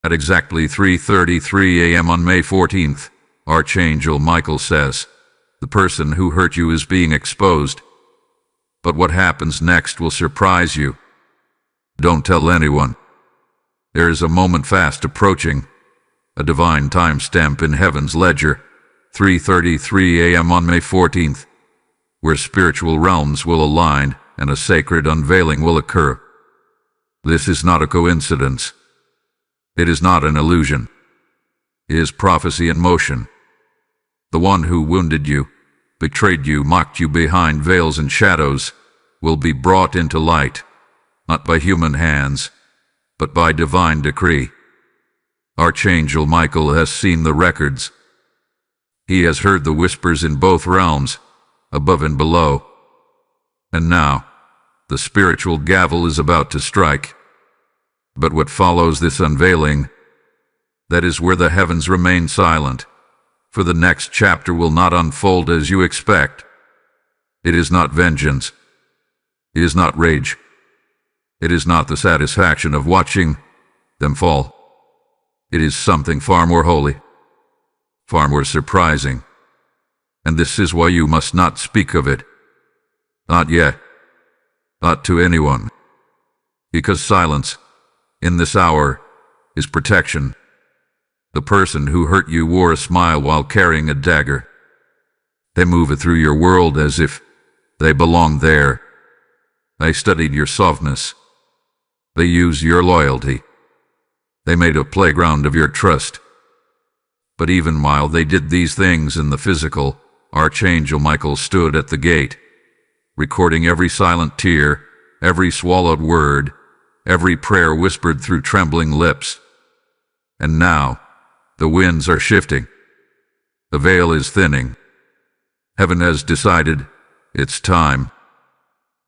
At exactly 3:33 a.m. on May 14th, Archangel Michael says, "The person who hurt you is being exposed. But what happens next will surprise you. Don't tell anyone. There is a moment fast approaching, a divine timestamp in heaven's ledger, 3:33 a.m. on May 14th, where spiritual realms will align and a sacred unveiling will occur. This is not a coincidence. It is not an illusion. It is prophecy in motion. The one who wounded you, betrayed you, mocked you behind veils and shadows, will be brought into light, not by human hands, but by divine decree. Archangel Michael has seen the records. He has heard the whispers in both realms, above and below. And now, the spiritual gavel is about to strike. But what follows this unveiling, that is where the heavens remain silent, for the next chapter will not unfold as you expect. It is not vengeance. It is not rage. It is not the satisfaction of watching them fall. It is something far more holy, far more surprising. And this is why you must not speak of it. Not yet. Not to anyone. Because silence, in this hour, is protection. The person who hurt you wore a smile while carrying a dagger. They move it through your world as if they belonged there. They studied your softness. They used your loyalty. They made a playground of your trust. But even while they did these things in the physical, Archangel Michael stood at the gate, recording every silent tear, every swallowed word, every prayer whispered through trembling lips. And now, the winds are shifting. The veil is thinning. Heaven has decided, it's time.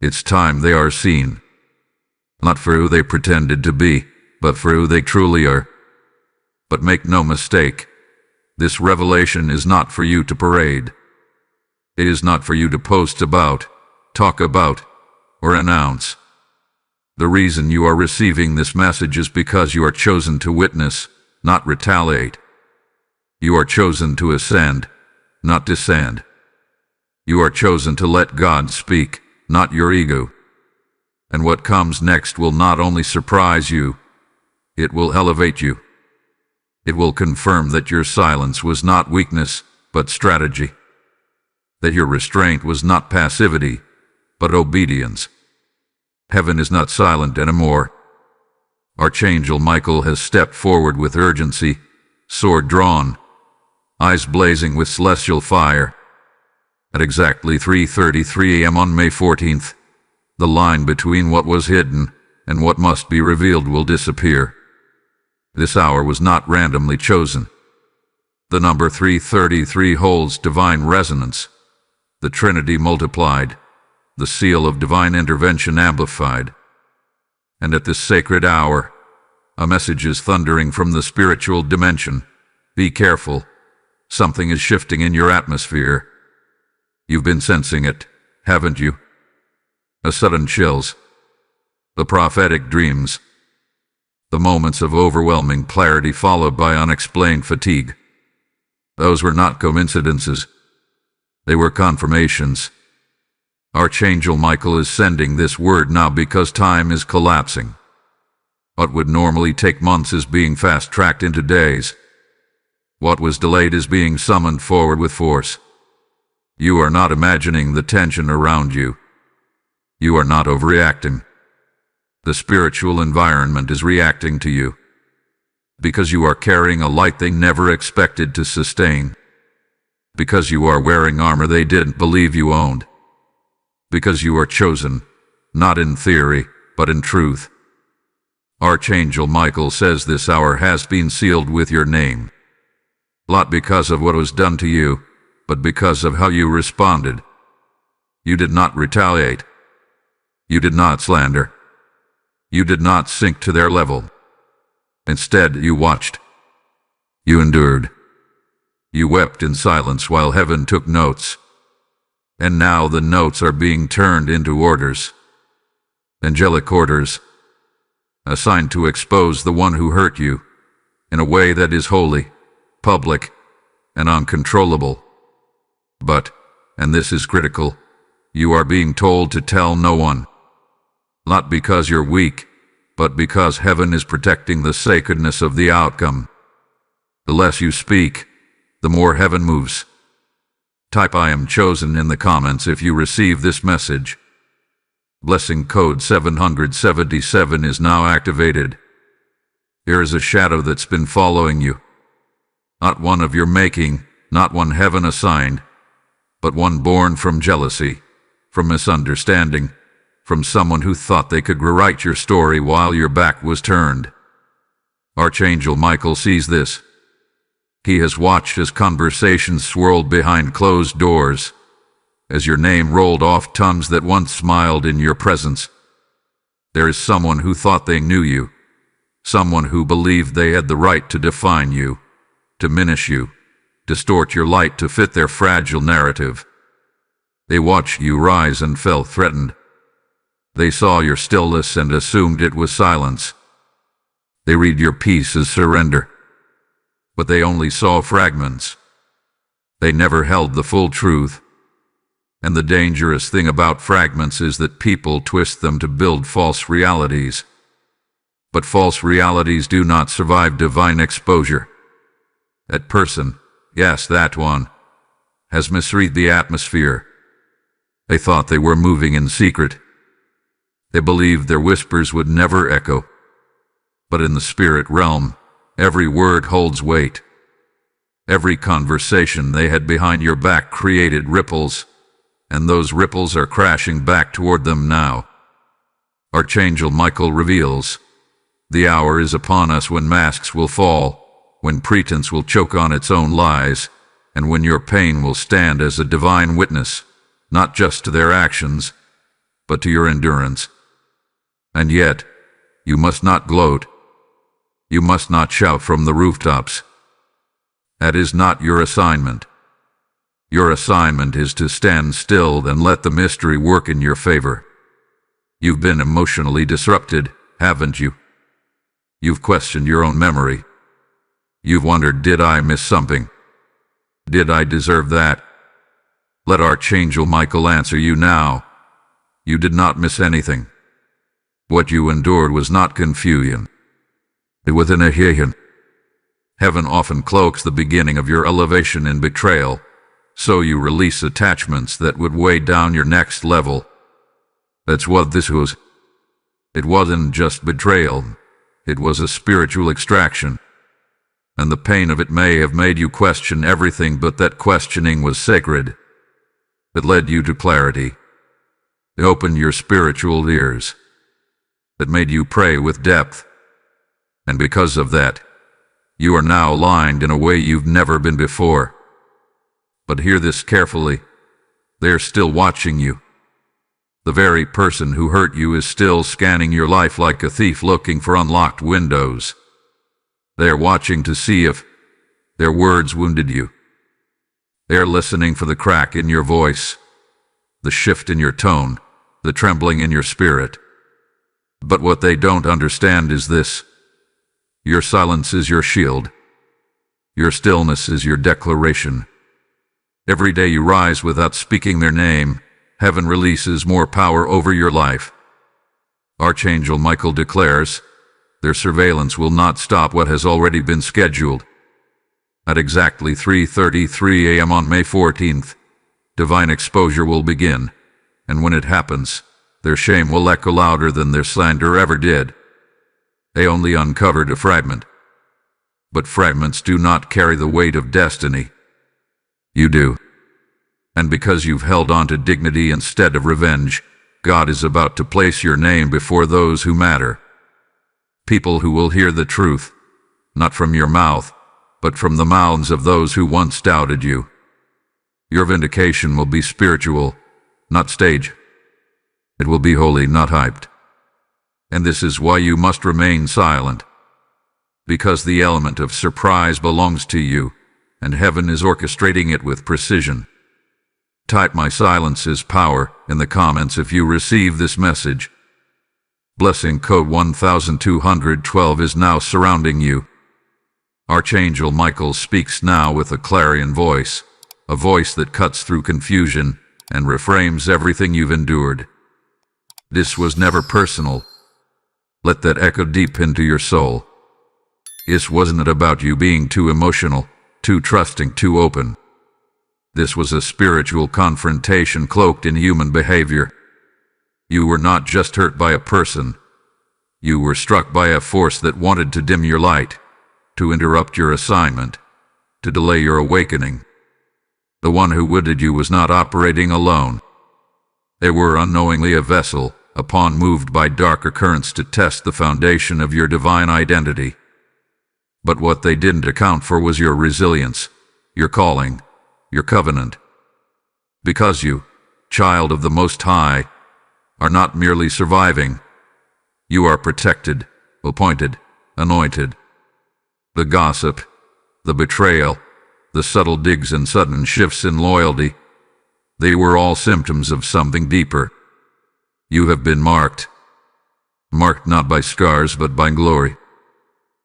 It's time they are seen. Not for who they pretended to be, but for who they truly are. But make no mistake, this revelation is not for you to parade. It is not for you to post about, talk about, or announce. The reason you are receiving this message is because you are chosen to witness, not retaliate. You are chosen to ascend, not descend. You are chosen to let God speak, not your ego. And what comes next will not only surprise you, it will elevate you. It will confirm that your silence was not weakness, but strategy. That your restraint was not passivity, but obedience. Heaven is not silent anymore. Archangel Michael has stepped forward with urgency, sword drawn, eyes blazing with celestial fire. At exactly 3:33 a.m. on May 14th, the line between what was hidden and what must be revealed will disappear. This hour was not randomly chosen. The number 333 holds divine resonance, the Trinity multiplied, the seal of divine intervention amplified. And at this sacred hour, a message is thundering from the spiritual dimension. Be careful. Something is shifting in your atmosphere. You've been sensing it, haven't you? A sudden chills. The prophetic dreams. The moments of overwhelming clarity followed by unexplained fatigue. Those were not coincidences. They were confirmations. Archangel Michael is sending this word now because time is collapsing. What would normally take months is being fast-tracked into days. What was delayed is being summoned forward with force. You are not imagining the tension around you. You are not overreacting. The spiritual environment is reacting to you. Because you are carrying a light they never expected to sustain. Because you are wearing armor they didn't believe you owned. Because you are chosen, not in theory, but in truth. Archangel Michael says this hour has been sealed with your name. Not because of what was done to you, but because of how you responded. You did not retaliate. You did not slander. You did not sink to their level. Instead, you watched. You endured. You wept in silence while heaven took notes. And now the notes are being turned into orders. Angelic orders. Assigned to expose the one who hurt you, in a way that is holy, public, and uncontrollable. But, and this is critical, you are being told to tell no one. Not because you're weak, but because heaven is protecting the sacredness of the outcome. The less you speak, the more heaven moves. Type "I am chosen" in the comments if you receive this message. Blessing code 777 is now activated. Here is a shadow that's been following you. Not one of your making, not one heaven assigned, but one born from jealousy, from misunderstanding, from someone who thought they could rewrite your story while your back was turned. Archangel Michael sees this. He has watched as conversations swirled behind closed doors, as your name rolled off tongues that once smiled in your presence. There is someone who thought they knew you, someone who believed they had the right to define you, diminish you, distort your light to fit their fragile narrative. They watched you rise and felt threatened. They saw your stillness and assumed it was silence. They read your peace as surrender. But they only saw fragments. They never held the full truth. And the dangerous thing about fragments is that people twist them to build false realities. But false realities do not survive divine exposure. That person, yes, that one, has misread the atmosphere. They thought they were moving in secret. They believed their whispers would never echo. But in the spirit realm, every word holds weight. Every conversation they had behind your back created ripples, and those ripples are crashing back toward them now. Archangel Michael reveals, the hour is upon us when masks will fall, when pretense will choke on its own lies, and when your pain will stand as a divine witness, not just to their actions, but to your endurance. And yet, you must not gloat. You must not shout from the rooftops. That is not your assignment. Your assignment is to stand still and let the mystery work in your favor. You've been emotionally disrupted, haven't you? You've questioned your own memory. You've wondered, did I miss something? Did I deserve that? Let Archangel Michael answer you now. You did not miss anything. What you endured was not confusion. It was an ahian. Heaven often cloaks the beginning of your elevation in betrayal, so you release attachments that would weigh down your next level. That's what this was. It wasn't just betrayal. It was a spiritual extraction. And the pain of it may have made you question everything, but that questioning was sacred. It led you to clarity. It opened your spiritual ears. It made you pray with depth. And because of that, you are now aligned in a way you've never been before. But hear this carefully. They're still watching you. The very person who hurt you is still scanning your life like a thief looking for unlocked windows. They're watching to see if their words wounded you. They're listening for the crack in your voice, the shift in your tone, the trembling in your spirit. But what they don't understand is this. Your silence is your shield. Your stillness is your declaration. Every day you rise without speaking their name, heaven releases more power over your life. Archangel Michael declares, their surveillance will not stop what has already been scheduled. At exactly 3:33 a.m. on May 14th, divine exposure will begin, and when it happens, their shame will echo louder than their slander ever did. They only uncovered a fragment. But fragments do not carry the weight of destiny. You do. And because you've held on to dignity instead of revenge, God is about to place your name before those who matter. People who will hear the truth, not from your mouth, but from the mouths of those who once doubted you. Your vindication will be spiritual, not stage. It will be holy, not hyped. And this is why you must remain silent. Because the element of surprise belongs to you, and heaven is orchestrating it with precision. Type "My silence is power" in the comments if you receive this message. Blessing code 1212 is now surrounding you. Archangel Michael speaks now with a clarion voice, a voice that cuts through confusion and reframes everything you've endured. This was never personal. Let that echo deep into your soul. This wasn't about you being too emotional, too trusting, too open. This was a spiritual confrontation cloaked in human behavior. You were not just hurt by a person. You were struck by a force that wanted to dim your light, to interrupt your assignment, to delay your awakening. The one who wounded you was not operating alone. They were unknowingly a vessel, a pawn moved by darker currents to test the foundation of your divine identity. But what they didn't account for was your resilience, your calling, your covenant. Because you, child of the Most High, are not merely surviving. You are protected, appointed, anointed. The gossip, the betrayal, the subtle digs and sudden shifts in loyalty, they were all symptoms of something deeper. You have been marked. Marked not by scars but by glory.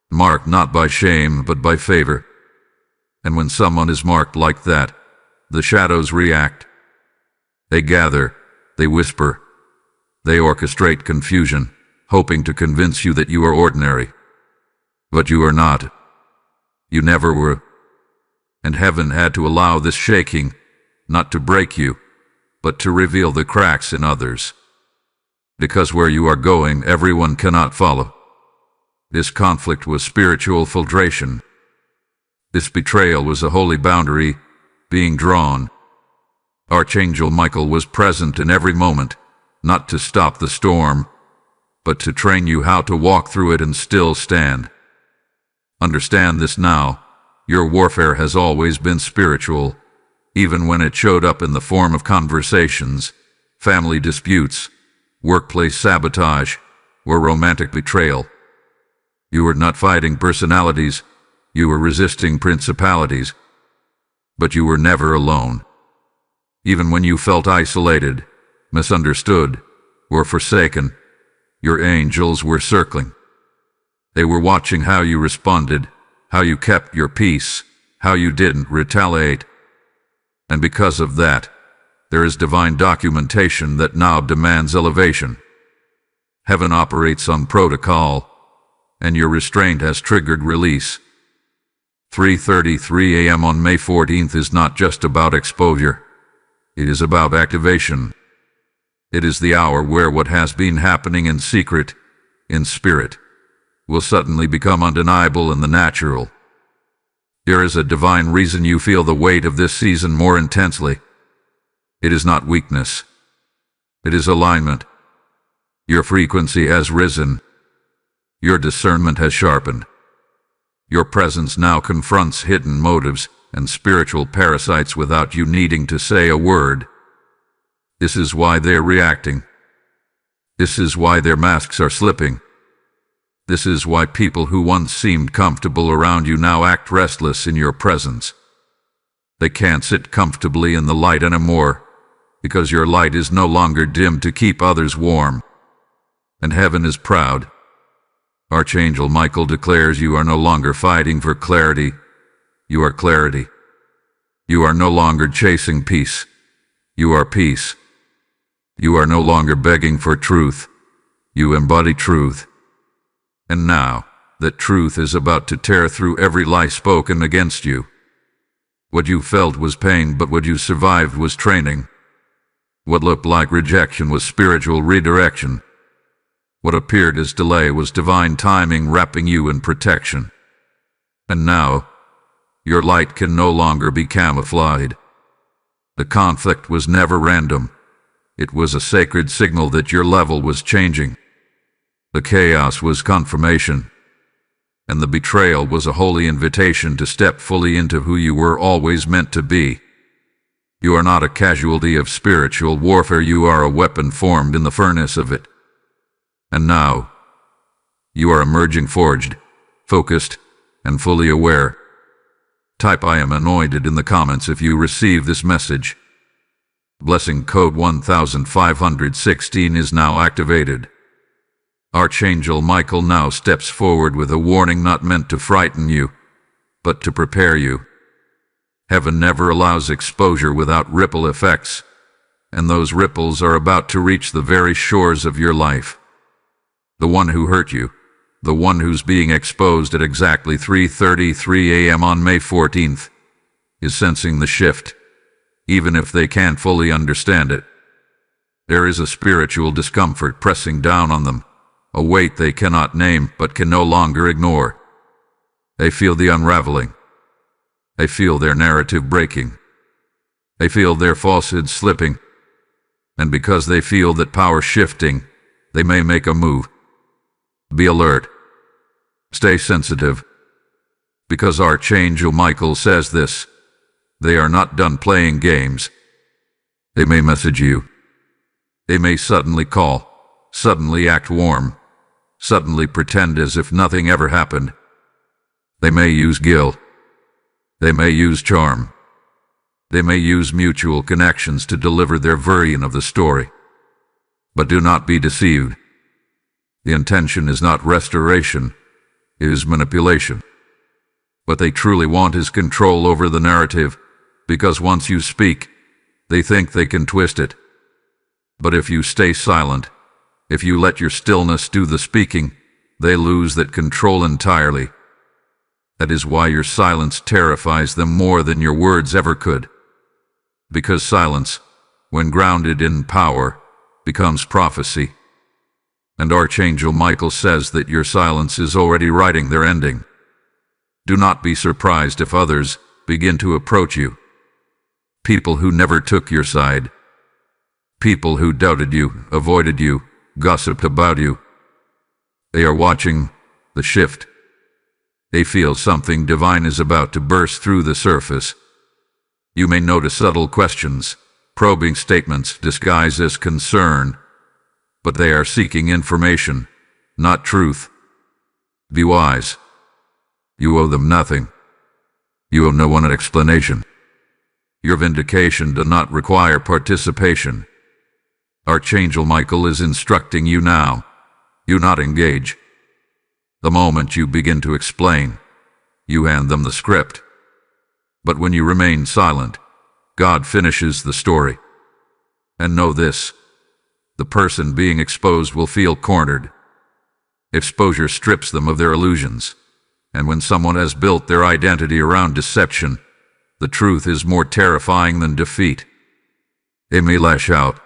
Marked not by shame but by favor. And when someone is marked like that, the shadows react. They gather, they whisper, they orchestrate confusion, hoping to convince you that you are ordinary. But you are not. You never were. And heaven had to allow this shaking, not to break you, but to reveal the cracks in others. Because where you are going, everyone cannot follow. This conflict was spiritual filtration. This betrayal was a holy boundary being drawn. Archangel Michael was present in every moment, not to stop the storm, but to train you how to walk through it and still stand. Understand this now. Your warfare has always been spiritual, even when it showed up in the form of conversations, family disputes, workplace sabotage, or romantic betrayal. You were not fighting personalities, you were resisting principalities. But you were never alone. Even when you felt isolated, misunderstood, or forsaken, your angels were circling. They were watching how you responded, how you kept your peace, how you didn't retaliate. And because of that, there is divine documentation that now demands elevation. Heaven operates on protocol, and your restraint has triggered release. 3:33 a.m. on May 14th is not just about exposure. It is about activation. It is the hour where what has been happening in secret, in spirit, will suddenly become undeniable in the natural. There is a divine reason you feel the weight of this season more intensely. It is not weakness. It is alignment. Your frequency has risen. Your discernment has sharpened. Your presence now confronts hidden motives and spiritual parasites without you needing to say a word. This is why they're reacting. This is why their masks are slipping. This is why people who once seemed comfortable around you now act restless in your presence. They can't sit comfortably in the light anymore, because your light is no longer dim to keep others warm. And heaven is proud. Archangel Michael declares you are no longer fighting for clarity. You are clarity. You are no longer chasing peace. You are peace. You are no longer begging for truth. You embody truth. And now, that truth is about to tear through every lie spoken against you. What you felt was pain, but what you survived was training. What looked like rejection was spiritual redirection. What appeared as delay was divine timing wrapping you in protection. And now, your light can no longer be camouflaged. The conflict was never random. It was a sacred signal that your level was changing. The chaos was confirmation. And the betrayal was a holy invitation to step fully into who you were always meant to be. You are not a casualty of spiritual warfare, you are a weapon formed in the furnace of it. And now, you are emerging forged, focused, and fully aware. Type "I am anointed" in the comments if you receive this message. Blessing code 1516 is now activated. Archangel Michael now steps forward with a warning not meant to frighten you, but to prepare you. Heaven never allows exposure without ripple effects, and those ripples are about to reach the very shores of your life. The one who hurt you, the one who's being exposed at exactly 3:33 a.m. on May 14th, is sensing the shift, even if they can't fully understand it. There is a spiritual discomfort pressing down on them, a weight they cannot name but can no longer ignore. They feel the unraveling. They feel their narrative breaking. They feel their falsehood slipping. And because they feel that power shifting, they may make a move. Be alert. Stay sensitive. Because Archangel Michael says this, they are not done playing games. They may message you. They may suddenly call, suddenly act warm, suddenly pretend as if nothing ever happened. They may use guilt. They may use charm. They may use mutual connections to deliver their version of the story. But do not be deceived. The intention is not restoration, it is manipulation. What they truly want is control over the narrative, because once you speak, they think they can twist it. But if you stay silent, if you let your stillness do the speaking, they lose that control entirely. That is why your silence terrifies them more than your words ever could. Because silence, when grounded in power, becomes prophecy. And Archangel Michael says that your silence is already writing their ending. Do not be surprised if others begin to approach you. People who never took your side. People who doubted you, avoided you, gossiped about you. They are watching the shift. They feel something divine is about to burst through the surface. You may notice subtle questions, probing statements disguised as concern, but they are seeking information, not truth. Be wise. You owe them nothing. You owe no one an explanation. Your vindication does not require participation. Archangel Michael is instructing you now. You not engage. The moment you begin to explain, you hand them the script. But when you remain silent, God finishes the story. And know this, the person being exposed will feel cornered. Exposure strips them of their illusions. And when someone has built their identity around deception, the truth is more terrifying than defeat. They may lash out.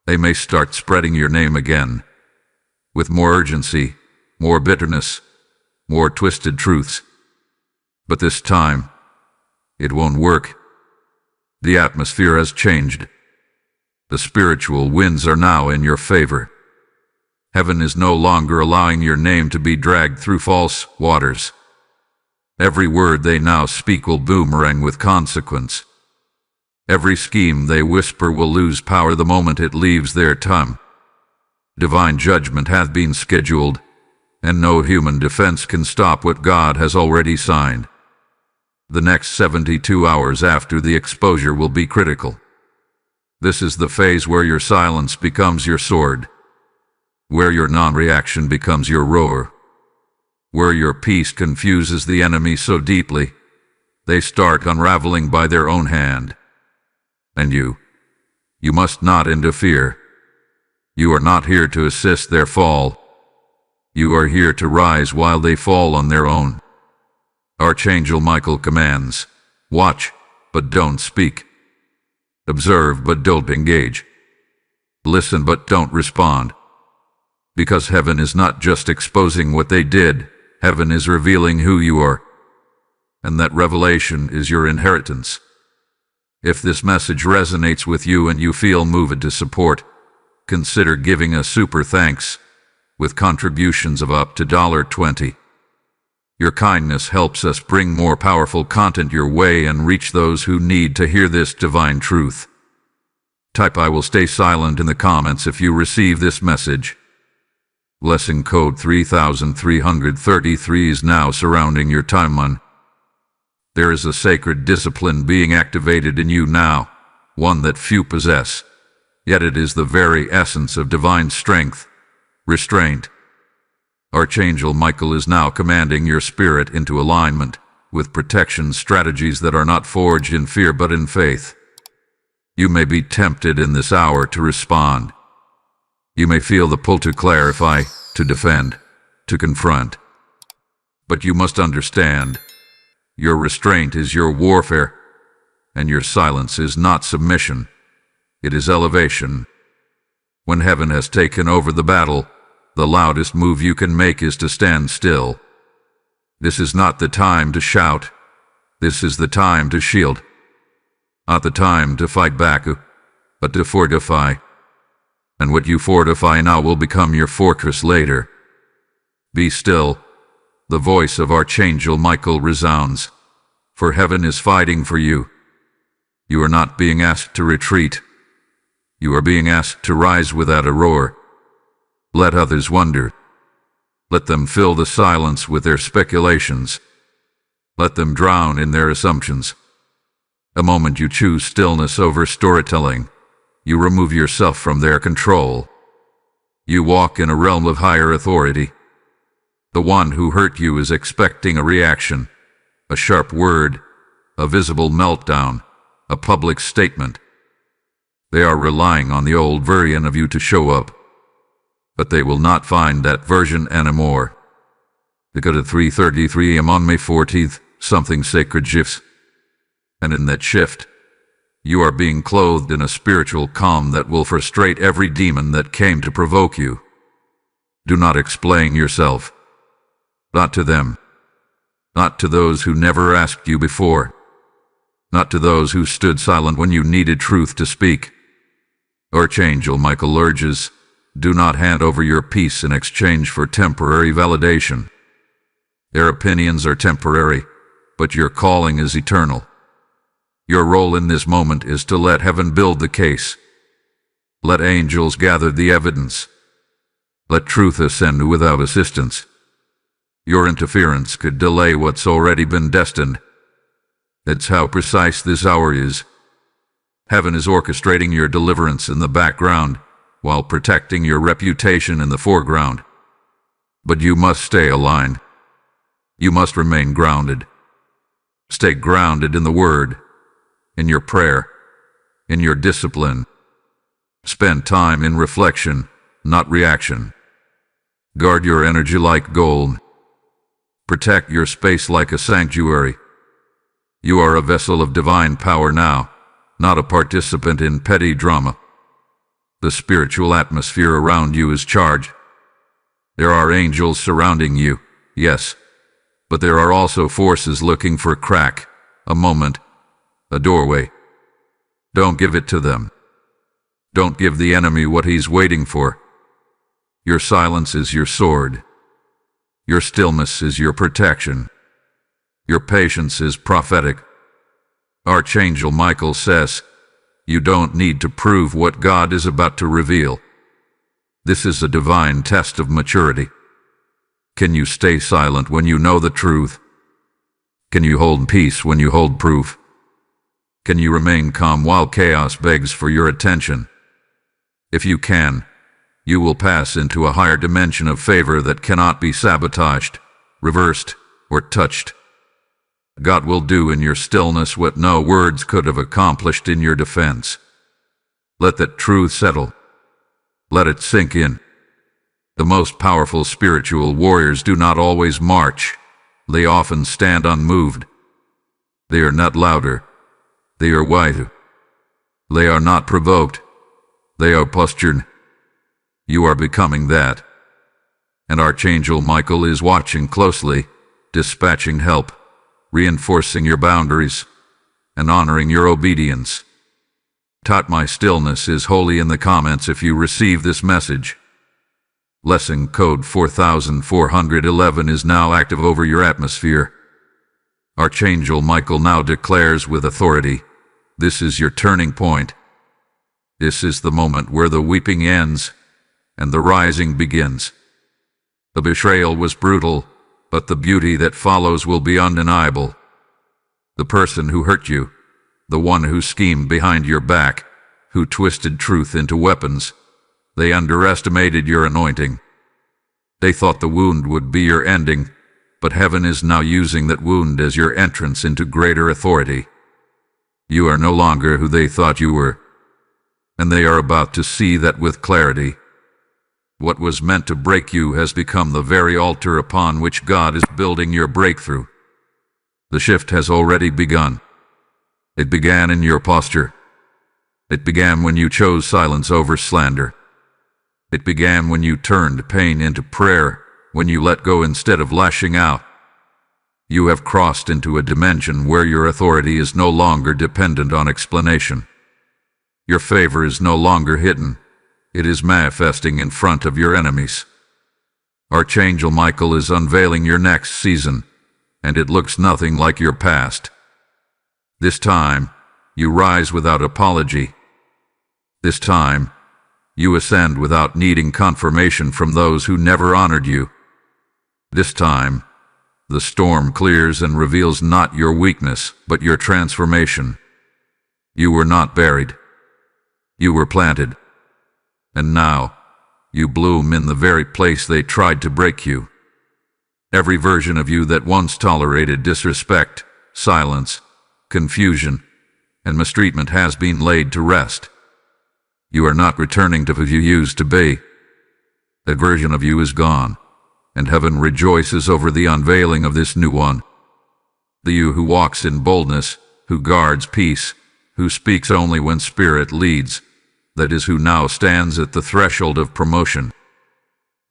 They may start spreading your name again, with more urgency, more bitterness, more twisted truths. But this time, it won't work. The atmosphere has changed. The spiritual winds are now in your favor. Heaven is no longer allowing your name to be dragged through false waters. Every word they now speak will boomerang with consequence. Every scheme they whisper will lose power the moment it leaves their tongue. Divine judgment hath been scheduled, and no human defense can stop what God has already signed. The next 72 hours after the exposure will be critical. This is the phase where your silence becomes your sword, where your non-reaction becomes your roar, where your peace confuses the enemy so deeply, they start unraveling by their own hand. And you must not interfere. You are not here to assist their fall. You are here to rise while they fall on their own. Archangel Michael commands, watch, but don't speak. Observe, but don't engage. Listen, but don't respond. Because heaven is not just exposing what they did, heaven is revealing who you are. And that revelation is your inheritance. If this message resonates with you and you feel moved to support, consider giving a super thanks with contributions of up to $20. Your kindness helps us bring more powerful content your way and reach those who need to hear this divine truth. Type "I will stay silent" in the comments if you receive this message. Blessing code 3333 is now surrounding your timeline. There is a sacred discipline being activated in you now, one that few possess, yet it is the very essence of divine strength, restraint. Archangel Michael is now commanding your spirit into alignment with protection strategies that are not forged in fear but in faith. You may be tempted in this hour to respond. You may feel the pull to clarify, to defend, to confront. But you must understand, your restraint is your warfare, and your silence is not submission. It is elevation. When heaven has taken over the battle, the loudest move you can make is to stand still. This is not the time to shout. This is the time to shield. Not the time to fight back, but to fortify. And what you fortify now will become your fortress later. Be still. The voice of Archangel Michael resounds, for heaven is fighting for you. You are not being asked to retreat. You are being asked to rise without a roar. Let others wonder. Let them fill the silence with their speculations. Let them drown in their assumptions. The moment you choose stillness over storytelling, you remove yourself from their control. You walk in a realm of higher authority. The one who hurt you is expecting a reaction, a sharp word, a visible meltdown, a public statement. They are relying on the old version of you to show up, but they will not find that version anymore. Because at 3:33 a.m. on May 14th, something sacred shifts. And in that shift, you are being clothed in a spiritual calm that will frustrate every demon that came to provoke you. Do not explain yourself. Not to them. Not to those who never asked you before. Not to those who stood silent when you needed truth to speak. Archangel Michael urges, do not hand over your peace in exchange for temporary validation. Their opinions are temporary, but your calling is eternal. Your role in this moment is to let heaven build the case. Let angels gather the evidence. Let truth ascend without assistance. Your interference could delay what's already been destined. That's how precise this hour is. Heaven is orchestrating your deliverance in the background, while protecting your reputation in the foreground. But you must stay aligned. You must remain grounded. Stay grounded in the Word, in your prayer, in your discipline. Spend time in reflection, not reaction. Guard your energy like gold. Protect your space like a sanctuary. You are a vessel of divine power now, not a participant in petty drama. The spiritual atmosphere around you is charged. There are angels surrounding you, yes, but there are also forces looking for a crack, a moment, a doorway. Don't give it to them. Don't give the enemy what he's waiting for. Your silence is your sword. Your stillness is your protection. Your patience is prophetic. Archangel Michael says, you don't need to prove what God is about to reveal. This is a divine test of maturity. Can you stay silent when you know the truth? Can you hold peace when you hold proof? Can you remain calm while chaos begs for your attention? If you can, you will pass into a higher dimension of favor that cannot be sabotaged, reversed, or touched. God will do in your stillness what no words could have accomplished in your defense. Let that truth settle. Let it sink in. The most powerful spiritual warriors do not always march. They often stand unmoved. They are not louder. They are wiser. They are not provoked. They are postured. You are becoming that. And Archangel Michael is watching closely, dispatching help, reinforcing your boundaries, and honoring your obedience. Taught my stillness is holy in the comments if you receive this message. Lesson code 4411 is now active over your atmosphere. Archangel Michael now declares with authority, this is your turning point. This is the moment where the weeping ends and the rising begins. The betrayal was brutal, but the beauty that follows will be undeniable. The person who hurt you, the one who schemed behind your back, who twisted truth into weapons, they underestimated your anointing. They thought the wound would be your ending, but heaven is now using that wound as your entrance into greater authority. You are no longer who they thought you were, and they are about to see that with clarity. What was meant to break you has become the very altar upon which God is building your breakthrough. The shift has already begun. It began in your posture. It began when you chose silence over slander. It began when you turned pain into prayer, when you let go instead of lashing out. You have crossed into a dimension where your authority is no longer dependent on explanation. Your favor is no longer hidden. It is manifesting in front of your enemies. Archangel Michael is unveiling your next season, and it looks nothing like your past. This time, you rise without apology. This time, you ascend without needing confirmation from those who never honored you. This time, the storm clears and reveals not your weakness, but your transformation. You were not buried. You were planted. And now, you bloom in the very place they tried to break you. Every version of you that once tolerated disrespect, silence, confusion, and mistreatment has been laid to rest. You are not returning to who you used to be. That version of you is gone, and heaven rejoices over the unveiling of this new one. The you who walks in boldness, who guards peace, who speaks only when Spirit leads, that is who now stands at the threshold of promotion.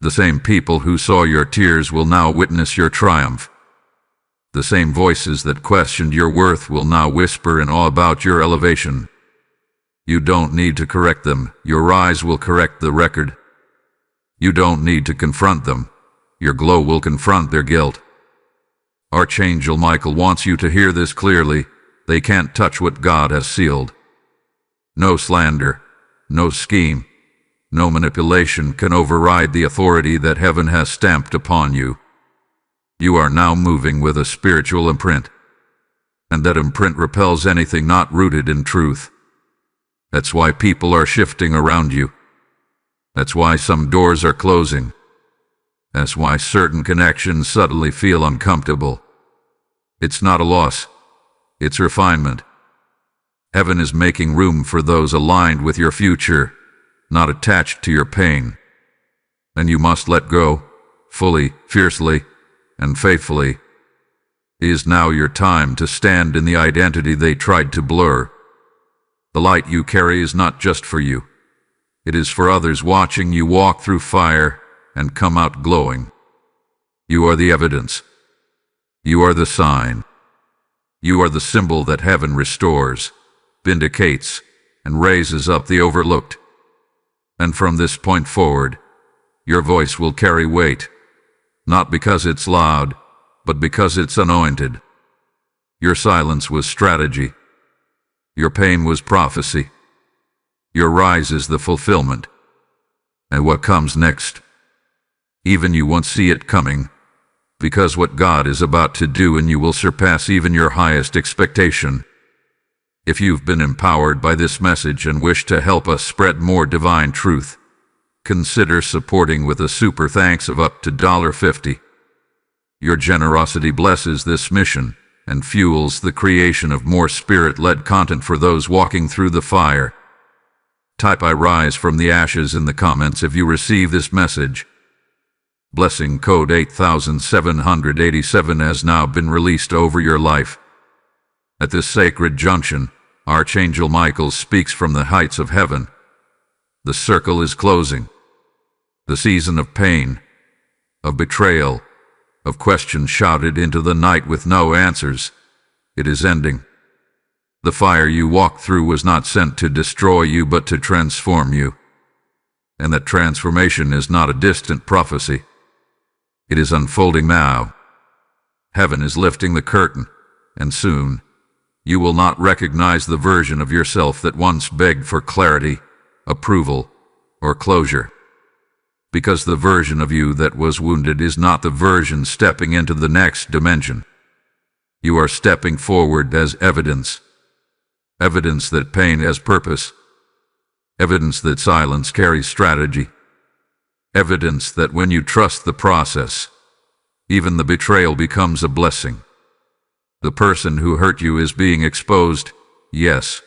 The same people who saw your tears will now witness your triumph. The same voices that questioned your worth will now whisper in awe about your elevation. You don't need to correct them, your eyes will correct the record. You don't need to confront them, your glow will confront their guilt. Archangel Michael wants you to hear this clearly. They can't touch what God has sealed. No slander, no scheme, no manipulation can override the authority that heaven has stamped upon you. You are now moving with a spiritual imprint, and that imprint repels anything not rooted in truth. That's why people are shifting around you. That's why some doors are closing. That's why certain connections suddenly feel uncomfortable. It's not a loss. It's refinement. Heaven is making room for those aligned with your future, not attached to your pain. And you must let go, fully, fiercely, and faithfully. It is now your time to stand in the identity they tried to blur. The light you carry is not just for you. It is for others watching you walk through fire and come out glowing. You are the evidence. You are the sign. You are the symbol that heaven restores, vindicates, and raises up the overlooked. And from this point forward, your voice will carry weight, not because it's loud, but because it's anointed. Your silence was strategy. Your pain was prophecy. Your rise is the fulfillment. And what comes next? Even you won't see it coming, because what God is about to do in you will surpass even your highest expectation. If you've been empowered by this message and wish to help us spread more divine truth, consider supporting with a super thanks of up to $50. Your generosity blesses this mission and fuels the creation of more spirit-led content for those walking through the fire. Type "I rise from the ashes" in the comments if you receive this message. Blessing code 8787 has now been released over your life. At this sacred junction, Archangel Michael speaks from the heights of heaven. The circle is closing. The season of pain, of betrayal, of questions shouted into the night with no answers, it is ending. The fire you walked through was not sent to destroy you but to transform you. And that transformation is not a distant prophecy. It is unfolding now. Heaven is lifting the curtain, and soon you will not recognize the version of yourself that once begged for clarity, approval, or closure. Because the version of you that was wounded is not the version stepping into the next dimension. You are stepping forward as evidence. Evidence that pain has purpose. Evidence that silence carries strategy. Evidence that when you trust the process, Even the betrayal becomes a blessing. The person who hurt you is being exposed, yes.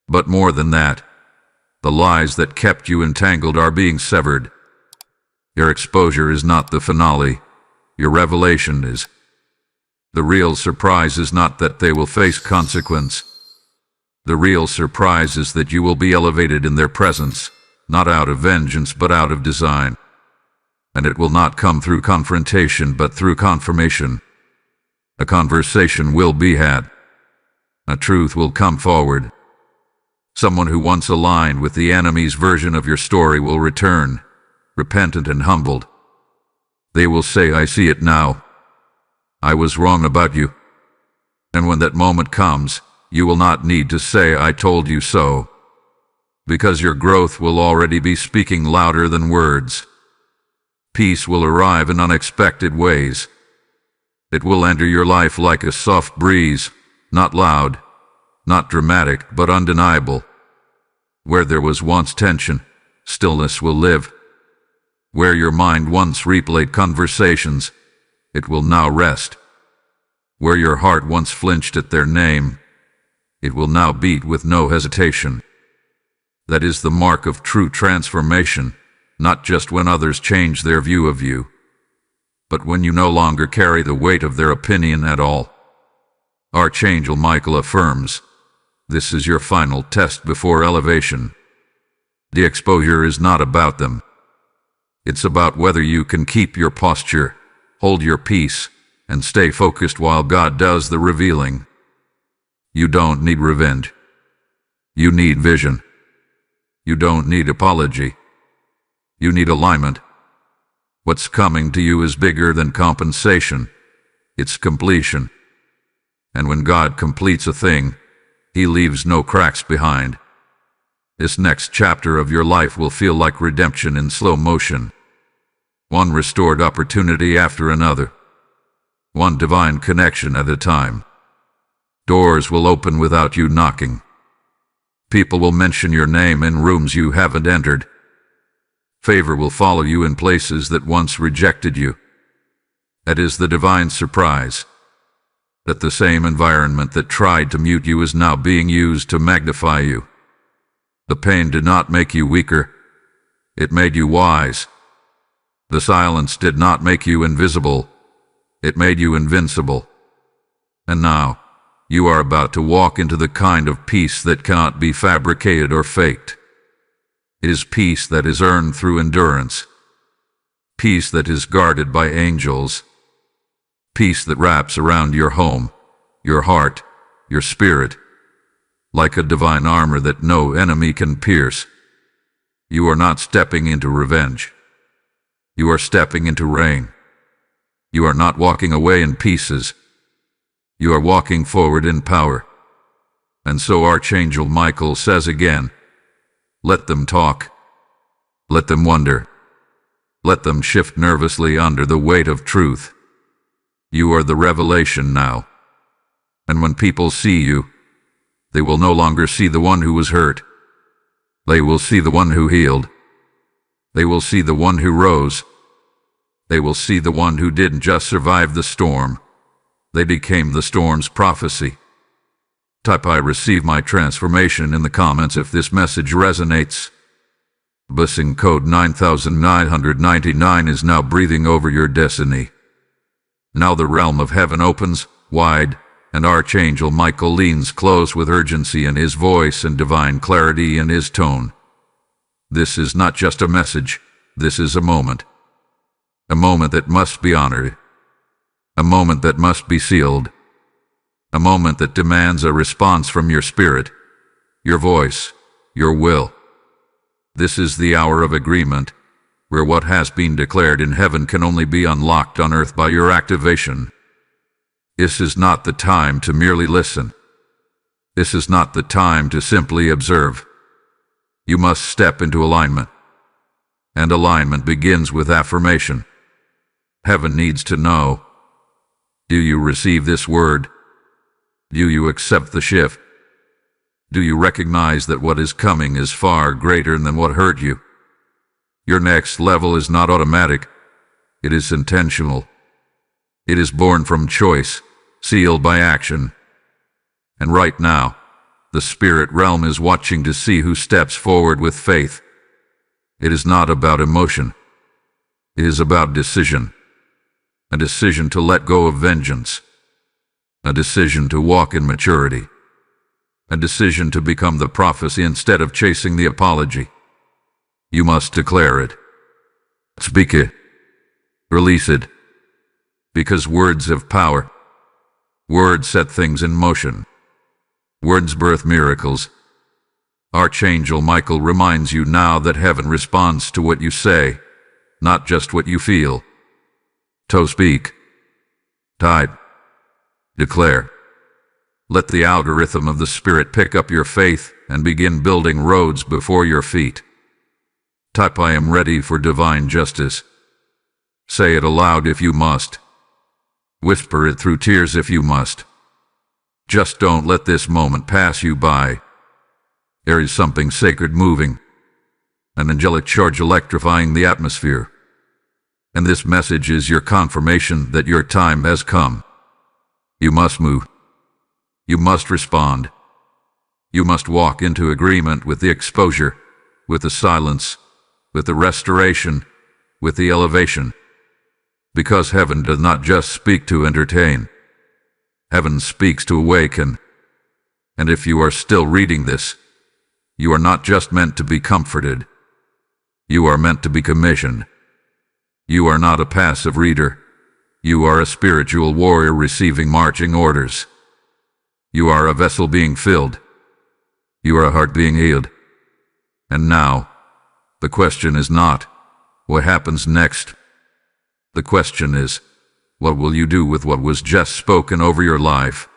But more than that, the lies that kept you entangled are being severed. Your exposure is not the finale. Your revelation is. The real surprise is not that they will face consequence. The real surprise is that you will be elevated in their presence, not out of vengeance but out of design. And it will not come through confrontation but through confirmation. A conversation will be had. A truth will come forward. Someone who once aligned with the enemy's version of your story will return, repentant and humbled. They will say, "I see it now. I was wrong about you." And when that moment comes, you will not need to say, "I told you so," because your growth will already be speaking louder than words. Peace will arrive in unexpected ways. It will enter your life like a soft breeze, not loud, not dramatic, but undeniable. Where there was once tension, stillness will live. Where your mind once replayed conversations, it will now rest. Where your heart once flinched at their name, it will now beat with no hesitation. That is the mark of true transformation, not just when others change their view of you, but when you no longer carry the weight of their opinion at all. Archangel Michael affirms, this is your final test before elevation. The exposure is not about them. It's about whether you can keep your posture, hold your peace, and stay focused while God does the revealing. You don't need revenge. You need vision. You don't need apology. You need alignment. What's coming to you is bigger than compensation. It's completion. And when God completes a thing, He leaves no cracks behind. This next chapter of your life will feel like redemption in slow motion. One restored opportunity after another. One divine connection at a time. Doors will open without you knocking. People will mention your name in rooms you haven't entered. Favor will follow you in places that once rejected you. That is the divine surprise. That the same environment that tried to mute you is now being used to magnify you. The pain did not make you weaker. It made you wise. The silence did not make you invisible. It made you invincible. And now, you are about to walk into the kind of peace that cannot be fabricated or faked. It is peace that is earned through endurance. Peace that is guarded by angels. Peace that wraps around your home, your heart, your spirit, like a divine armor that no enemy can pierce. You are not stepping into revenge. You are stepping into rain. You are not walking away in pieces. You are walking forward in power. And so Archangel Michael says again, let them talk. Let them wonder. Let them shift nervously under the weight of truth. You are the revelation now. And when people see you, they will no longer see the one who was hurt. They will see the one who healed. They will see the one who rose. They will see the one who didn't just survive the storm. They became the storm's prophecy. Type "I receive my transformation" in the comments if this message resonates. Blessing code 9999 is now breathing over your destiny. Now the realm of heaven opens wide, and Archangel Michael leans close with urgency in his voice and divine clarity in his tone. This is not just a message, this is a moment. A moment that must be honored. A moment that must be sealed. A moment that demands a response from your spirit, your voice, your will. This is the hour of agreement, where what has been declared in heaven can only be unlocked on earth by your activation. This is not the time to merely listen. This is not the time to simply observe. You must step into alignment. And alignment begins with affirmation. Heaven needs to know. Do you receive this word? Do you accept the shift? Do you recognize that what is coming is far greater than what hurt you? Your next level is not automatic. It is intentional. It is born from choice, sealed by action. And right now, the spirit realm is watching to see who steps forward with faith. It is not about emotion. It is about decision. A decision to let go of vengeance. A decision to walk in maturity. A decision to become the prophecy instead of chasing the apology. You must declare it. Speak it. Release it. Because words have power. Words set things in motion. Words birth miracles. Archangel Michael reminds you now that heaven responds to what you say, not just what you feel. So speak. Type. Declare. Let the algorithm of the Spirit pick up your faith and begin building roads before your feet. Type, I am ready for divine justice. Say it aloud if you must. Whisper it through tears if you must. Just don't let this moment pass you by. There is something sacred moving, an angelic charge electrifying the atmosphere. And this message is your confirmation that your time has come. You must move. You must respond. You must walk into agreement with the exposure, with the silence, with the restoration, with the elevation. Because heaven does not just speak to entertain. Heaven speaks to awaken. And if you are still reading this, you are not just meant to be comforted. You are meant to be commissioned. You are not a passive reader. You are a spiritual warrior receiving marching orders. You are a vessel being filled. You are a heart being healed. And now, the question is not, what happens next? The question is, what will you do with what was just spoken over your life?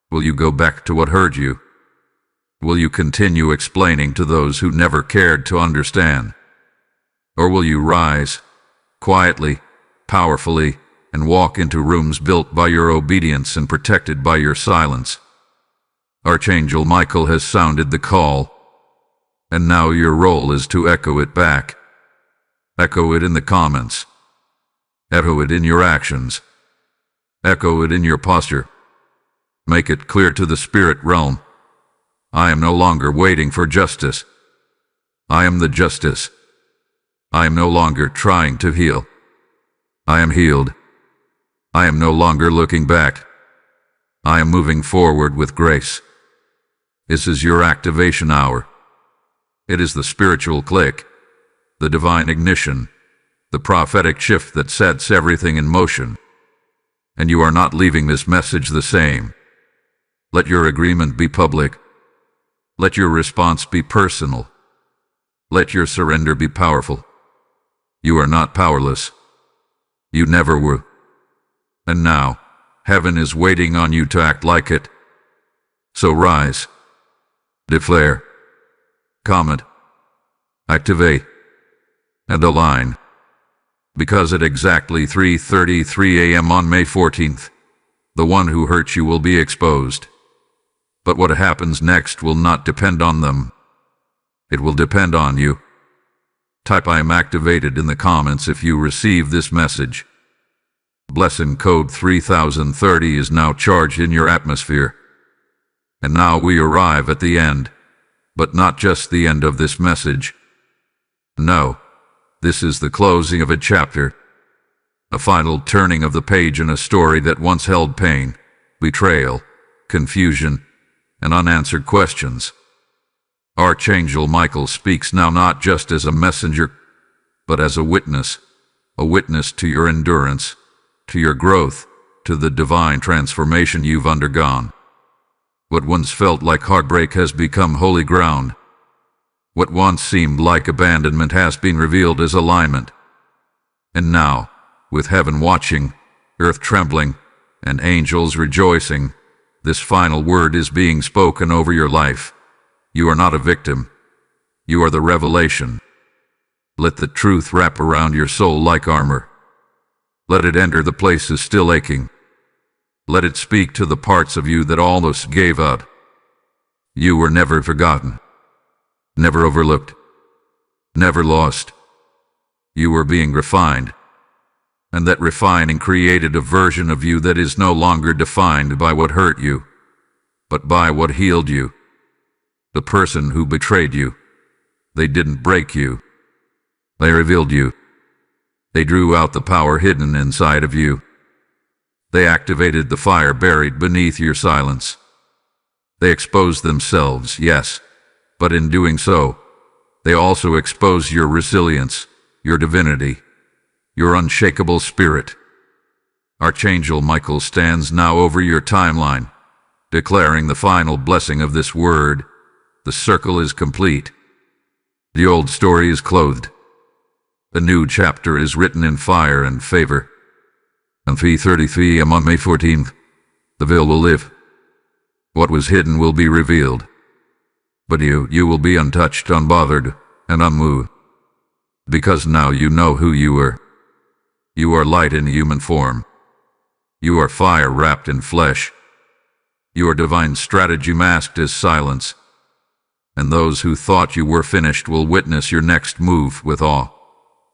Will you go back to what hurt you? Will you continue explaining to those who never cared to understand? Or will you rise, quietly, powerfully, and walk into rooms built by your obedience and protected by your silence? Archangel Michael has sounded the call, and now your role is to echo it back. Echo it in the comments. Echo it in your actions. Echo it in your posture. Make it clear to the spirit realm. I am no longer waiting for justice. I am the justice. I am no longer trying to heal. I am healed. I am no longer looking back. I am moving forward with grace. This is your activation hour. It is the spiritual click, the divine ignition, the prophetic shift that sets everything in motion. And you are not leaving this message the same. Let your agreement be public. Let your response be personal. Let your surrender be powerful. You are not powerless. You never were. And now, heaven is waiting on you to act like it. So rise. Declare. Comment. Activate. And align. Because at exactly 3:33 a.m. on May 14th, the one who hurt you will be exposed. But what happens next will not depend on them. It will depend on you. Type I am activated in the comments if you receive this message. Blessing code 3030 is now charged in your atmosphere. And now we arrive at the end, but not just the end of this message. No, this is the closing of a chapter, a final turning of the page in a story that once held pain, betrayal, confusion, and unanswered questions. Archangel Michael speaks now not just as a messenger, but as a witness to your endurance, to your growth, to the divine transformation you've undergone. What once felt like heartbreak has become holy ground. What once seemed like abandonment has been revealed as alignment. And now, with heaven watching, earth trembling, and angels rejoicing, this final word is being spoken over your life. You are not a victim. You are the revelation. Let the truth wrap around your soul like armor. Let it enter the places still aching. Let it speak to the parts of you that almost gave up. You were never forgotten, never overlooked, never lost. You were being refined. and that refining created a version of you that is no longer defined by what hurt you, but by what healed you. The person who betrayed you, they didn't break you. They revealed you. They drew out the power hidden inside of you. They activated the fire buried beneath your silence. They exposed themselves, yes, but in doing so, they also expose your resilience, your divinity, your unshakable spirit. Archangel Michael stands now over your timeline, declaring the final blessing of this word. The circle is complete. The old story is clothed. A new chapter is written in fire and favor. On 3:33 a.m. on May 14th, the veil will lift. What was hidden will be revealed. But you will be untouched, unbothered, and unmoved. Because now you know who you are. You are light in human form. You are fire wrapped in flesh. You are divine strategy masked as silence. And those who thought you were finished will witness your next move with awe,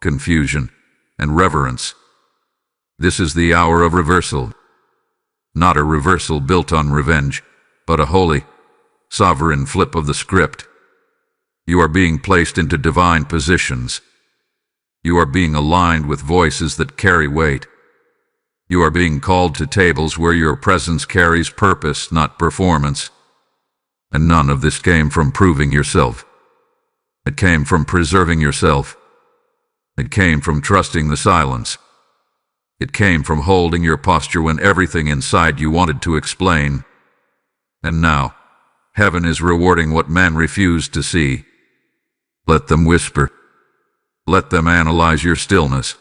confusion, and reverence. This is the hour of reversal. Not a reversal built on revenge, but a holy, sovereign flip of the script. You are being placed into divine positions. You are being aligned with voices that carry weight. You are being called to tables where your presence carries purpose, not performance. And none of this came from proving yourself. It came from preserving yourself. It came from trusting the silence. It came from holding your posture when everything inside you wanted to explain. And now, heaven is rewarding what man refused to see. Let them whisper. Let them analyze your stillness.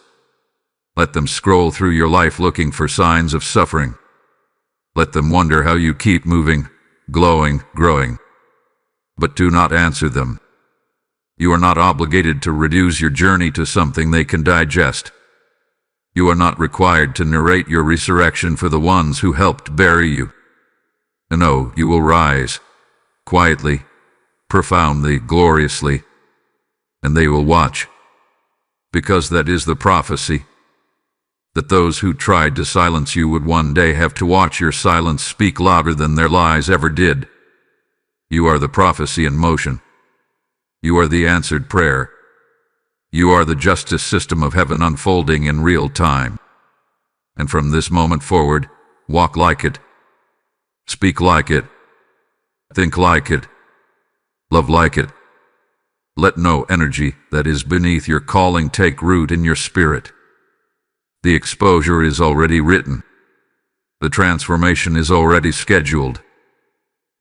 Let them scroll through your life looking for signs of suffering. Let them wonder how you keep moving, glowing, growing. But do not answer them. You are not obligated to reduce your journey to something they can digest. You are not required to narrate your resurrection for the ones who helped bury you. No, you will rise, quietly, profoundly, gloriously, and they will watch. Because that is the prophecy, that those who tried to silence you would one day have to watch your silence speak louder than their lies ever did. You are the prophecy in motion. You are the answered prayer. You are the justice system of heaven unfolding in real time. And from this moment forward, walk like it. Speak like it. Think like it. Love like it. Let no energy that is beneath your calling take root in your spirit. The exposure is already written. The transformation is already scheduled.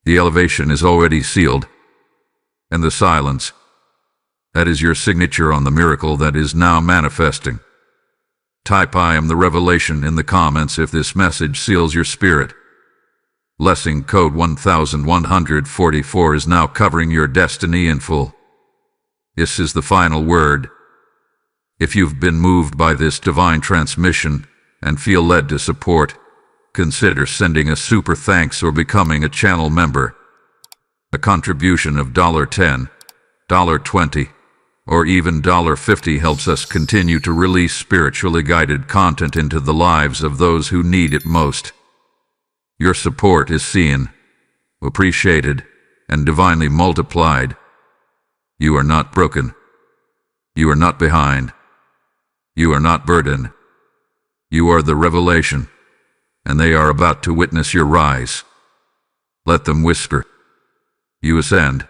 The elevation is already sealed. And the silence, that is your signature on the miracle that is now manifesting. Type "I am the revelation" in the comments if this message seals your spirit. Blessing code 1144 is now covering your destiny in full. This is the final word. If you've been moved by this divine transmission and feel led to support, consider sending a super thanks or becoming a channel member. A contribution of $10, $20, or even $50 helps us continue to release spiritually guided content into the lives of those who need it most. Your support is seen, appreciated, and divinely multiplied. You are not broken. You are not behind. You are not burdened. You are the revelation, and they are about to witness your rise. Let them whisper. You ascend.